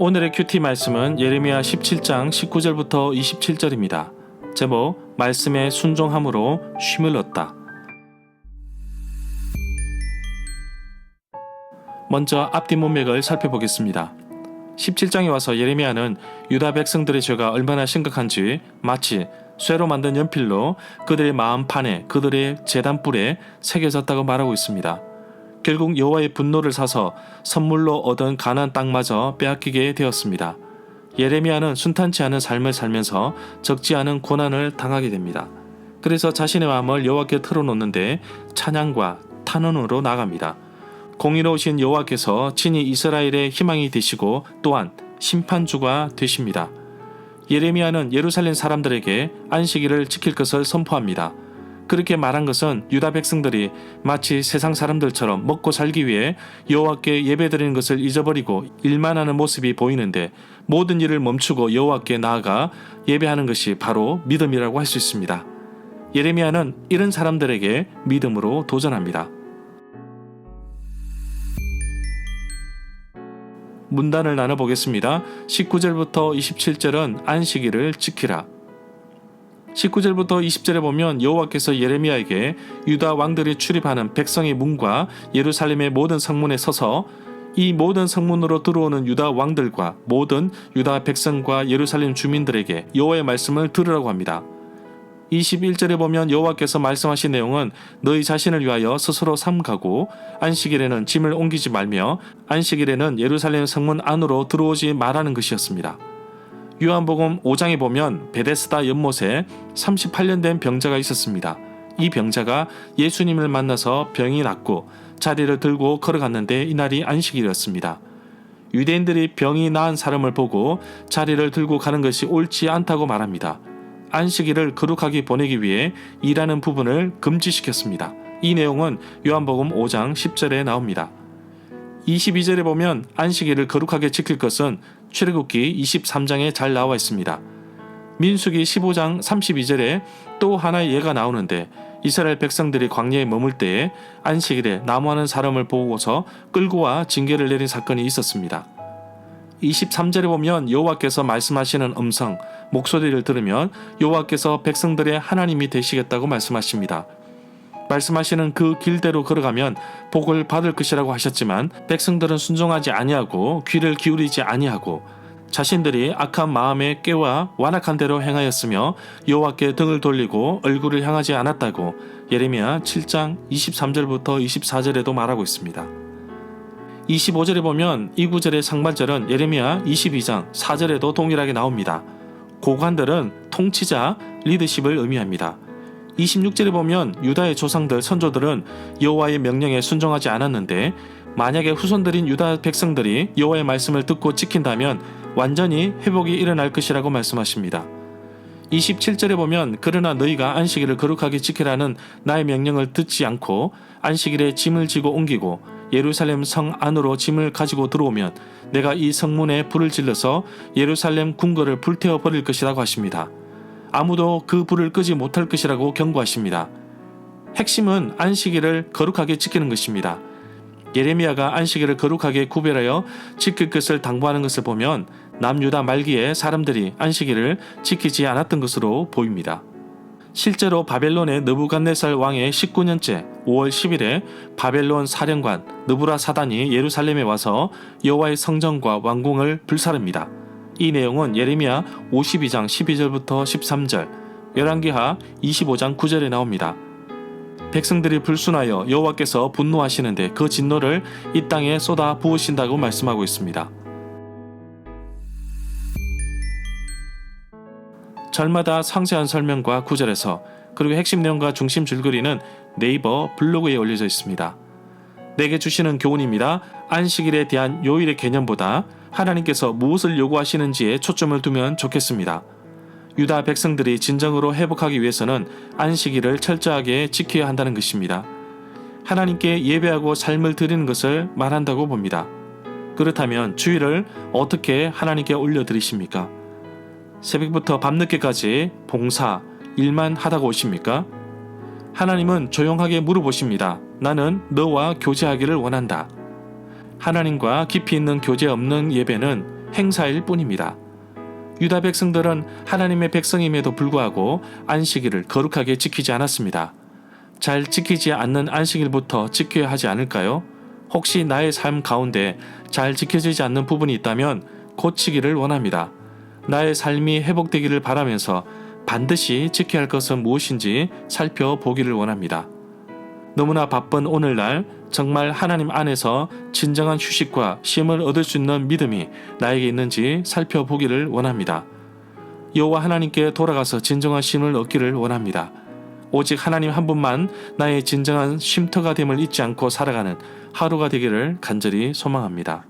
오늘의 큐티 말씀은 예레미야 17장 19절부터 27절입니다. 제목 말씀에 순종함으로 쉼을 얻다. 먼저 앞뒤 문맥을 살펴보겠습니다. 17장에 와서 예레미야는 유다 백성들의 죄가 얼마나 심각한지 마치 쇠로 만든 연필로 그들의 마음판에 그들의 제단뿔에 새겨졌다고 말하고 있습니다. 결국 여호와의 분노를 사서 선물로 얻은 가나안 땅마저 빼앗기게 되었습니다. 예레미야는 순탄치 않은 삶을 살면서 적지 않은 고난을 당하게 됩니다. 그래서 자신의 마음을 여호와께 털어놓는데 찬양과 탄원으로 나갑니다. 공의로우신 여호와께서 친히 이스라엘의 희망이 되시고 또한 심판주가 되십니다. 예레미야는 예루살렘 사람들에게 안식일을 지킬 것을 선포합니다. 그렇게 말한 것은 유다 백성들이 마치 세상 사람들처럼 먹고 살기 위해 여호와께 예배드리는 것을 잊어버리고 일만 하는 모습이 보이는데 모든 일을 멈추고 여호와께 나아가 예배하는 것이 바로 믿음이라고 할 수 있습니다. 예레미야는 이런 사람들에게 믿음으로 도전합니다. 문단을 나눠보겠습니다. 19절부터 27절은 안식일을 지키라. 19절부터 20절에 보면 여호와께서 예레미야에게 유다 왕들이 출입하는 백성의 문과 예루살렘의 모든 성문에 서서 이 모든 성문으로 들어오는 유다 왕들과 모든 유다 백성과 예루살렘 주민들에게 여호와의 말씀을 들으라고 합니다. 21절에 보면 여호와께서 말씀하신 내용은 너희 자신을 위하여 스스로 삼가고 안식일에는 짐을 옮기지 말며 안식일에는 예루살렘 성문 안으로 들어오지 말라는 것이었습니다. 요한복음 5장에 보면 베데스다 연못에 38년 된 병자가 있었습니다. 이 병자가 예수님을 만나서 병이 낫고 자리를 들고 걸어갔는데 이날이 안식일이었습니다. 유대인들이 병이 나은 사람을 보고 자리를 들고 가는 것이 옳지 않다고 말합니다. 안식일을 거룩하게 보내기 위해 일하는 부분을 금지시켰습니다. 이 내용은 요한복음 5장 10절에 나옵니다. 22절에 보면 안식일을 거룩하게 지킬 것은 출애굽기 23장에 잘 나와 있습니다. 민수기 15장 32절에 또 하나의 예가 나오는데 이스라엘 백성들이 광야에 머물 때에 안식일에 나무하는 사람을 보고서 끌고 와 징계를 내린 사건이 있었습니다. 23절에 보면 여호와께서 말씀하시는 음성, 목소리를 들으면 여호와께서 백성들의 하나님이 되시겠다고 말씀하십니다. 말씀하시는 그 길대로 걸어가면 복을 받을 것이라고 하셨지만 백성들은 순종하지 아니하고 귀를 기울이지 아니하고 자신들이 악한 마음에 깨와 완악한 대로 행하였으며 여호와께 등을 돌리고 얼굴을 향하지 않았다고 예레미야 7장 23절부터 24절에도 말하고 있습니다. 25절에 보면 이 구절의 상반절은 예레미야 22장 4절에도 동일하게 나옵니다. 고관들은 통치자, 리더십을 의미합니다. 26절에 보면 유다의 조상들, 선조들은 여호와의 명령에 순종하지 않았는데 만약에 후손들인 유다 백성들이 여호와의 말씀을 듣고 지킨다면 완전히 회복이 일어날 것이라고 말씀하십니다. 27절에 보면 그러나 너희가 안식일을 거룩하게 지키라는 나의 명령을 듣지 않고 안식일에 짐을 지고 옮기고 예루살렘 성 안으로 짐을 가지고 들어오면 내가 이 성문에 불을 질러서 예루살렘 궁궐을 불태워 버릴 것이라고 하십니다. 아무도 그 불을 끄지 못할 것이라고 경고하십니다. 핵심은 안식일을 거룩하게 지키는 것입니다. 예레미야가 안식일을 거룩하게 구별하여 지킬 것을 당부하는 것을 보면 남유다 말기에 사람들이 안식일을 지키지 않았던 것으로 보입니다. 실제로 바벨론의 느부갓네살 왕의 19년째 5월 10일에 바벨론 사령관 느부라사단이 예루살렘에 와서 여호와의 성전과 왕궁을 불사릅니다. 이 내용은 예레미야 52장 12절부터 13절, 열왕기하 25장 9절에 나옵니다. 백성들이 불순하여 여호와께서 분노하시는데 그 진노를 이 땅에 쏟아 부으신다고 말씀하고 있습니다. 절마다 상세한 설명과 구절에서 그리고 핵심 내용과 중심 줄거리는 네이버 블로그에 올려져 있습니다. 내게 주시는 교훈입니다. 안식일에 대한 요일의 개념보다 하나님께서 무엇을 요구하시는지에 초점을 두면 좋겠습니다. 유다 백성들이 진정으로 회복하기 위해서는 안식일을 철저하게 지켜야 한다는 것입니다. 하나님께 예배하고 삶을 드리는 것을 말한다고 봅니다. 그렇다면 주일을 어떻게 하나님께 올려드리십니까? 새벽부터 밤늦게까지 봉사, 일만 하다가 오십니까? 하나님은 조용하게 물어보십니다. 나는 너와 교제하기를 원한다. 하나님과 깊이 있는 교제 없는 예배는 행사일 뿐입니다. 유다 백성들은 하나님의 백성임에도 불구하고 안식일을 거룩하게 지키지 않았습니다. 잘 지키지 않는 안식일부터 지켜야 하지 않을까요? 혹시 나의 삶 가운데 잘 지켜지지 않는 부분이 있다면 고치기를 원합니다. 나의 삶이 회복되기를 바라면서 반드시 지켜야 할 것은 무엇인지 살펴보기를 원합니다. 너무나 바쁜 오늘날 정말 하나님 안에서 진정한 휴식과 쉼을 얻을 수 있는 믿음이 나에게 있는지 살펴보기를 원합니다. 여호와 하나님께 돌아가서 진정한 쉼을 얻기를 원합니다. 오직 하나님 한 분만 나의 진정한 쉼터가 됨을 잊지 않고 살아가는 하루가 되기를 간절히 소망합니다.